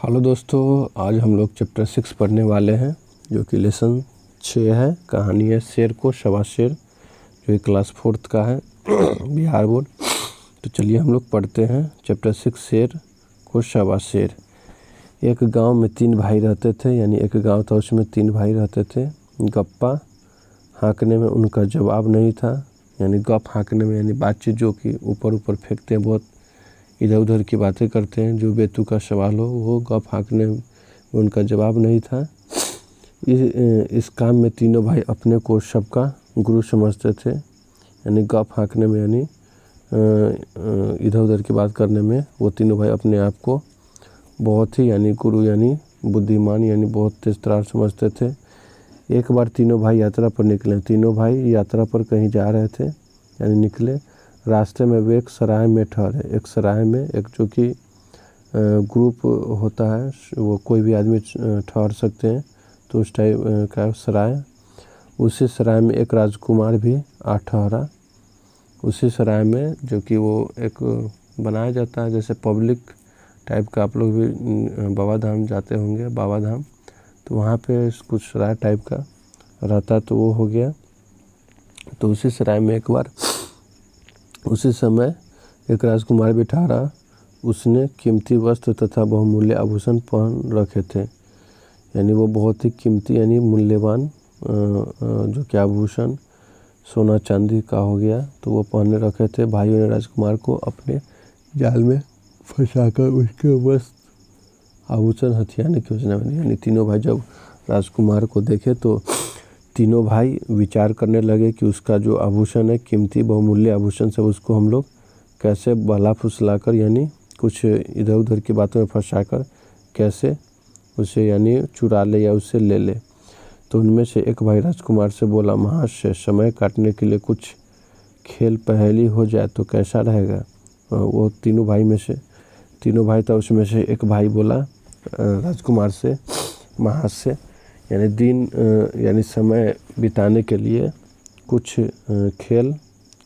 Hello दोस्तों, आज हम लोग चैप्टर 6 पढ़ने वाले हैं जो कि लेसन 6 है। कहानी है शेर को शबा शेर, जो कि क्लास 4th का है बिहार बोर्ड। तो चलिए हम लोग पढ़ते हैं चैप्टर 6 शेर को शबा शेर। एक गांव में 3 भाई रहते थे, यानी एक गांव था उसमें 3 भाई रहते थे। गप्पा हाँकने में उनका जवाब नहीं था, यानी गप हाँकने में यानी बातचीत जो कि ऊपर ऊपर फेंकते हैं, बहुत इधर उधर की बातें करते हैं, जो बेतुका सवाल हो वो गप हाँकने में उनका जवाब नहीं था। इस काम में तीनों भाई अपने को सबका गुरु समझते थे, यानी गप हाँकने में यानी इधर उधर की बात करने में वो तीनों भाई अपने आप को बहुत ही यानी गुरु यानी बुद्धिमान यानी बहुत तेज तरार समझते थे। एक बार तीनों भाई यात्रा पर निकले। तीनों भाई यात्रा पर कहीं जा रहे थे, यानी निकले। रास्ते में वे एक सराय में ठहरे। एक सराय में एक जो कि ग्रुप होता है, वो कोई भी आदमी ठहर सकते हैं, तो उस टाइप का सराय। उसी सराय में एक राजकुमार भी आ ठहरा। उसी सराय में जो कि वो एक बनाया जाता है जैसे पब्लिक टाइप का, आप लोग भी बाबा धाम जाते होंगे, बाबा धाम, तो वहाँ पे कुछ सराय टाइप का रहता, तो वो हो गया। तो उसी सराय में एक बार उसी समय एक राजकुमार भी ठहरा। उसने कीमती वस्त्र तथा बहुमूल्य आभूषण पहन रखे थे, यानी वो बहुत ही कीमती यानी मूल्यवान जो कि आभूषण सोना चांदी का हो गया, तो वो पहने रखे थे। भाइयों ने राजकुमार को अपने जाल में फंसाकर उसके वस्त्र आभूषण हथियाने की योजना बनी। यानी तीनों भाई जब राजकुमार को देखे तो तीनों भाई विचार करने लगे कि उसका जो आभूषण है, कीमती बहुमूल्य आभूषण से, उसको हम लोग कैसे बहला फुसलाकर यानी कुछ इधर उधर की बातों में फंसाकर कैसे उसे यानी चुरा ले या उससे ले ले। तो उनमें से एक भाई राजकुमार से बोला, महाशय, समय काटने के लिए कुछ खेल पहेली हो जाए तो कैसा रहेगा। वो तीनों भाई था, उसमें से एक भाई बोला राजकुमार से, महाशय, यानी दिन यानी समय बिताने के लिए कुछ खेल,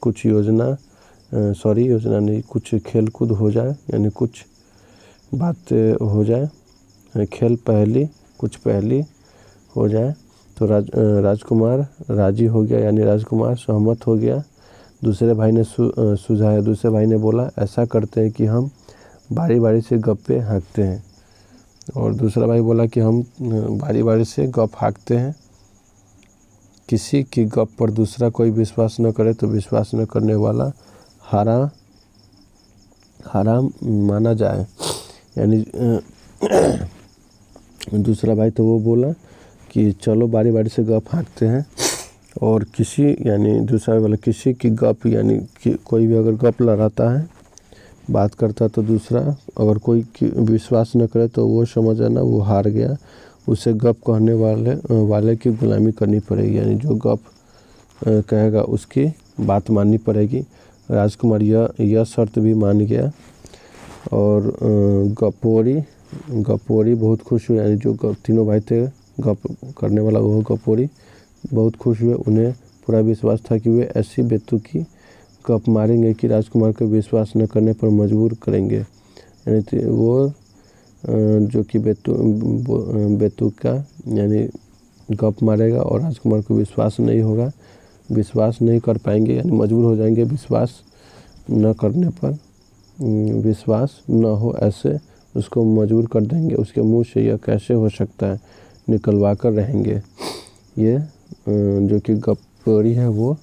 कुछ योजना नहीं, कुछ खेल कूद हो जाए, यानी कुछ बात हो जाए, खेल पहली, कुछ पहली हो जाए। तो राजकुमार राजी हो गया, यानी राजकुमार सहमत हो गया। दूसरे भाई ने सुझाया, दूसरे भाई ने बोला, ऐसा करते हैं कि हम बारी बारी से गप्पे हाँकते हैं। और दूसरा भाई बोला कि हम बारी बारी से गप हाँकते हैं, किसी की गप पर दूसरा कोई विश्वास न करे तो विश्वास न करने वाला हराम माना जाए। यानी दूसरा भाई तो वो बोला कि चलो बारी बारी से गप हाँकते हैं, और दूसरा भाई बोला किसी की गप यानी कि कोई भी अगर गप लड़ाता है, बात करता, तो दूसरा अगर कोई विश्वास न करे तो वो समझ आना वो हार गया, उसे गप कहने वाले की गुलामी करनी पड़ेगी, यानी जो गप कहेगा उसकी बात माननी पड़ेगी। राजकुमार यह शर्त भी मान गया, और गपोरी बहुत खुश हुए, यानी जो तीनों भाई थे गप करने वाला, वो गपोरी बहुत खुश हुए। उन्हें पूरा विश्वास था कि वे ऐसी बेतुकी गप मारेंगे कि राजकुमार को विश्वास न करने पर मजबूर करेंगे। यानी वो जो कि बेतुका यानी गप मारेगा और राजकुमार को विश्वास नहीं होगा, विश्वास नहीं कर पाएंगे, यानी मजबूर हो जाएंगे विश्वास न करने पर, विश्वास न हो ऐसे उसको मजबूर कर देंगे। उसके मुंह से यह कैसे हो सकता है, निकलवा कर रहेंगे। ये जो कि गप्पोरी है वो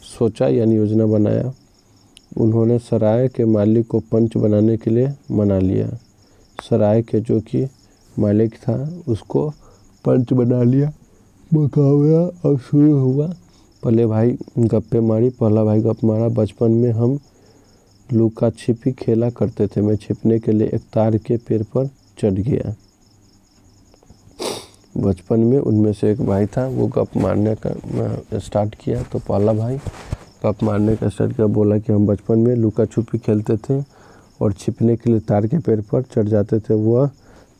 सोचा, यानी योजना बनाया। उन्होंने सराय के मालिक को पंच बनाने के लिए मना लिया। सराय के जो कि मालिक था उसको पंच बना लिया। मुकाबला अब शुरू हुआ। पहले भाई गप्पे मारी, पहला भाई गप मारा, बचपन में हम लुका छिपी खेला करते थे, मैं छिपने के लिए एक तार के पेड़ पर चढ़ गया। बचपन में उनमें से एक भाई था, वो गप मारने का स्टार्ट किया। तो पहला भाई गप मारने का स्टार्ट किया, बोला कि हम बचपन में लुका छुपी खेलते थे और छिपने के लिए तार के पेड़ पर चढ़ जाते थे। वह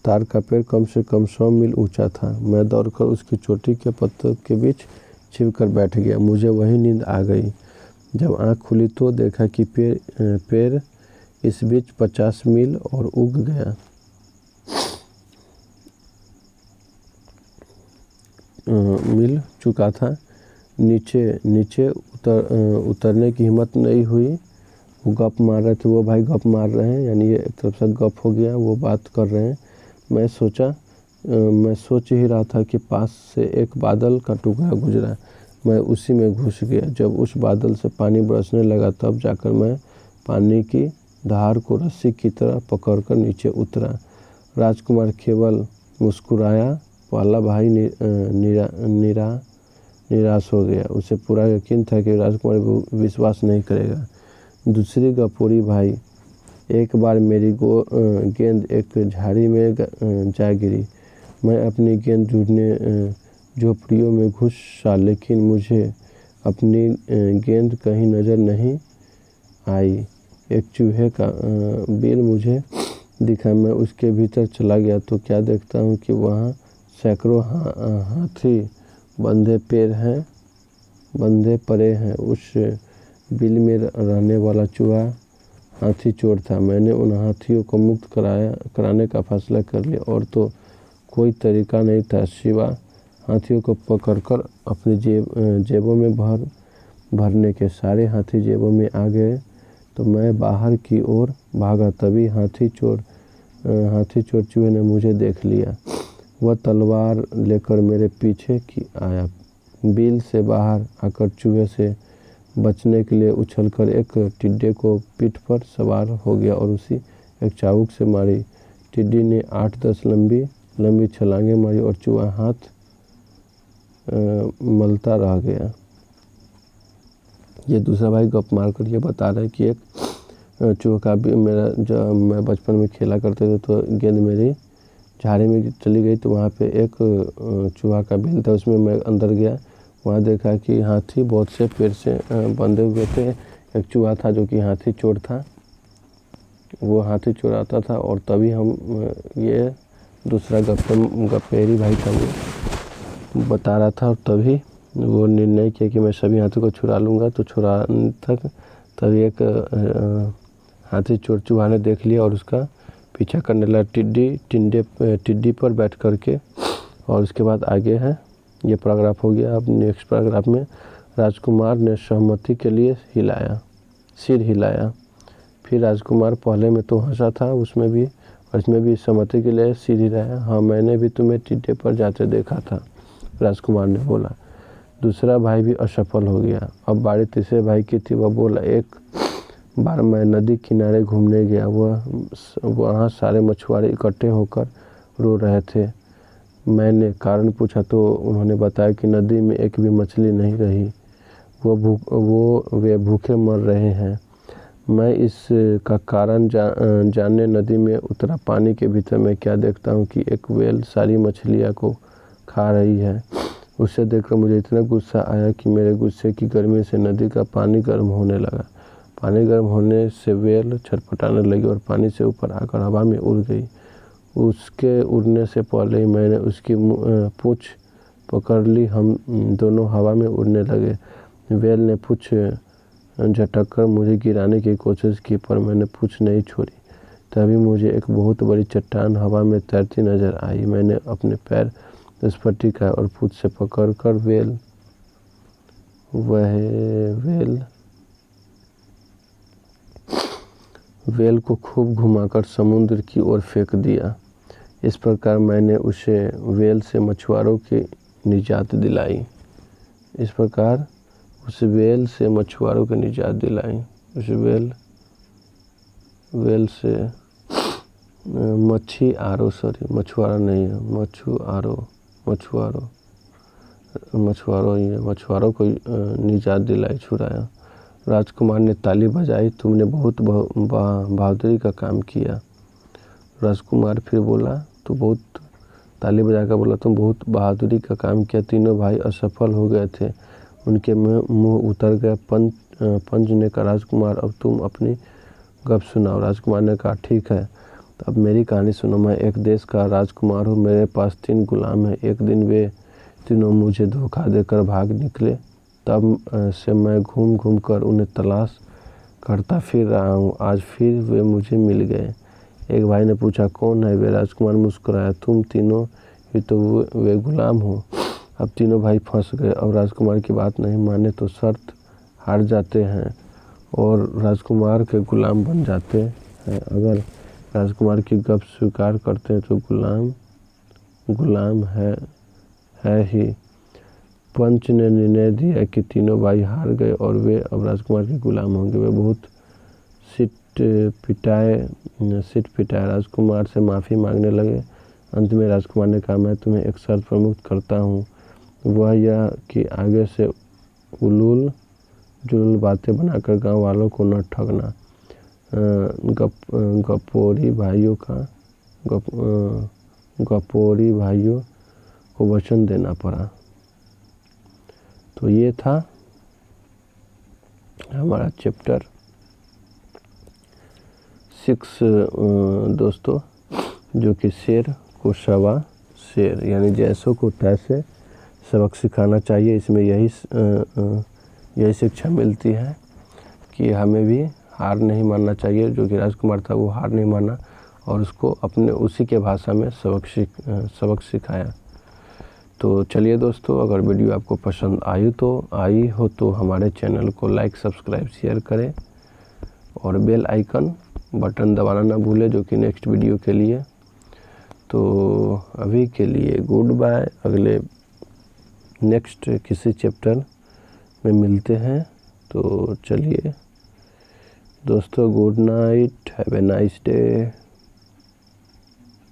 तार का पेड़ कम से कम 100 मील ऊंचा था। मैं दौड़कर उसकी चोटी के पत्तों के बीच छिपकर बैठ गया। मुझे वही नींद आ गई। जब आँख खुली तो देखा कि पेड़ इस बीच 50 मील और उग गया। मिल चुका था। नीचे नीचे उतरने की हिम्मत नहीं हुई। वो गप मार रहे थे, वो भाई गप मार रहे हैं, यानी ये एक तरफ से गप हो गया, वो बात कर रहे हैं। मैं सोच ही रहा था कि पास से एक बादल का टुकड़ा गुजरा। मैं उसी में घुस गया। जब उस बादल से पानी बरसने लगा तब जाकर मैं पानी की धार को रस्सी की तरह पकड़कर नीचे उतरा। राजकुमार केवल मुस्कुराया। पहला भाई निराश हो गया। उसे पूरा यकीन था कि राजकुमार विश्वास नहीं करेगा। दूसरी गपोरी भाई, एक बार मेरी गेंद एक झाड़ी में जा गिरी। मैं अपनी गेंद ढूंढने झोपड़ियों में घुसा, लेकिन मुझे अपनी गेंद कहीं नज़र नहीं आई। एक चूहे का बिल मुझे दिखा। मैं उसके भीतर चला गया तो क्या देखता हूँ कि वहाँ सैकड़ों हाथी बंधे पड़े हैं। उस बिल में रहने वाला चूहा हाथी चोर था। मैंने उन हाथियों को मुक्त कराने का फैसला कर लिया, और तो कोई तरीका नहीं था सिवा हाथियों को पकड़कर अपनी जेबों में भरने के। सारे हाथी जेबों में आ गए तो मैं बाहर की ओर भागा। तभी हाथी चोर चूहे ने मुझे देख लिया। वह तलवार लेकर मेरे पीछे की आया। बिल से बाहर आकर चूहे से बचने के लिए उछलकर एक टिड्डे को पीठ पर सवार हो गया और उसी एक चाबुक से मारी। टिड्डी ने 8-10 लंबी छलांगें मारी और चूहा हाथ मलता रह गया। ये दूसरा भाई गप मारकर ये बता रहा है कि एक चूहा का भी मेरा, जब मैं बचपन में खेला करते थे तो गेंद मेरी झाड़ी में चली गई, तो वहाँ पे एक चूहा का बिल था, उसमें मैं अंदर गया। वहाँ देखा कि हाथी बहुत से पेड़ से बंधे हुए थे। एक चूहा था जो कि हाथी चोर था, वो हाथी चुराता था। और तभी हम ये दूसरा गपेरी भाई था, वो बता रहा था, और तभी वो निर्णय किया कि मैं सभी हाथी को छुड़ा लूँगा। तो तभी एक हाथी चोर चूहा ने देख लिया और उसका पीछा करने लगा टिड्डी पर बैठ करके। और उसके बाद आगे है, ये पैराग्राफ हो गया। अब नेक्स्ट पैराग्राफ में राजकुमार ने सहमति के लिए सिर हिलाया। फिर राजकुमार पहले में तो हंसा था, उसमें भी और इसमें भी सहमति के लिए सिर हिलाया। हाँ, मैंने भी तुम्हें टिड्डे पर जाते देखा था, राजकुमार ने बोला। दूसरा भाई भी असफल हो गया। अब बारी तीसरे भाई की थी। वह बोला, एक बार मैं नदी किनारे घूमने गया। वहाँ सारे मछुआरे इकट्ठे होकर रो रहे थे। मैंने कारण पूछा तो उन्होंने बताया कि नदी में एक भी मछली नहीं रही। वे भूखे मर रहे हैं। मैं इसका कारण जानने नदी में उतरा। पानी के भीतर मैं क्या देखता हूँ कि एक व्हेल सारी मछलियाँ को खा रही है। उसे देखकर मुझे इतना गुस्सा आया कि मेरे गुस्से की गर्मी से नदी का पानी गर्म होने लगा। पानी गर्म होने से व्हेल छटपटाने लगी और पानी से ऊपर आकर हवा में उड़ गई। उसके उड़ने से पहले ही मैंने उसकी पूँछ पकड़ ली। हम दोनों हवा में उड़ने लगे। व्हेल ने पूँछ झटककर मुझे गिराने की कोशिश की, पर मैंने पूँछ नहीं छोड़ी। तभी मुझे एक बहुत बड़ी चट्टान हवा में तैरती नजर आई। मैंने अपने पैर उस पर टिकाया और पूँछ से पकड़कर व्हेल को खूब घुमाकर समुद्र की ओर फेंक दिया। इस प्रकार मैंने उसे व्हेल से मछुआरों की निजात दिलाई। उस व्हेल से मछुआरों को निजात दिलाई, छुड़ाया। राजकुमार ने ताली बजाई। तुमने बहुत बहादुरी का काम किया। राजकुमार फिर बोला, ताली बजाकर बोला, तुम बहुत बहादुरी का काम किया। तीनों भाई असफल हो गए थे। उनके मुंह उतर गया। पंच ने कहा, राजकुमार अब तुम अपनी गप सुनाओ। राजकुमार ने कहा, ठीक है, तो अब मेरी कहानी सुनो। मैं एक देश का राजकुमार हूँ। मेरे पास 3 गुलाम हैं। एक दिन वे तीनों मुझे धोखा देकर भाग निकले। तब से मैं घूम कर उन्हें तलाश करता फिर रहा हूँ। आज फिर वे मुझे मिल गए। एक भाई ने पूछा, कौन है वे? राजकुमार मुस्कुराया, तुम तीनों ही तो वे गुलाम हो अब तीनों भाई फंस गए और राजकुमार की बात नहीं माने तो शर्त हार जाते हैं और राजकुमार के गुलाम बन जाते हैं। अगर राजकुमार की गप स्वीकार करते हैं तो गुलाम है ही। पंच ने निर्णय दिया कि तीनों भाई हार गए और वे अब राजकुमार के गुलाम होंगे। वे बहुत सिट पिटाए राजकुमार से माफ़ी मांगने लगे। अंत में राजकुमार ने कहा, मैं तुम्हें एक शर्त पर मुक्त करता हूँ, वह यह कि आगे से उलूल जुलूल बातें बनाकर गांव वालों को न ठगना। गपोरी भाइयों को वचन देना पड़ा। तो ये था हमारा चैप्टर 6 दोस्तों, जो कि शेर को सवा शेर यानी जैसों को तैसे सबक सिखाना चाहिए। इसमें यही शिक्षा मिलती है कि हमें भी हार नहीं मानना चाहिए। जो कि राजकुमार था वो हार नहीं माना और उसको अपने उसी के भाषा में सबक सिखाया। तो चलिए दोस्तों, अगर वीडियो आपको पसंद आई हो तो हमारे चैनल को लाइक, सब्सक्राइब, शेयर करें और बेल आइकन बटन दबाना ना भूलें, जो कि नेक्स्ट वीडियो के लिए। तो अभी के लिए गुड बाय। अगले नेक्स्ट किसी चैप्टर में मिलते हैं। तो चलिए दोस्तों, good night, have a nice day.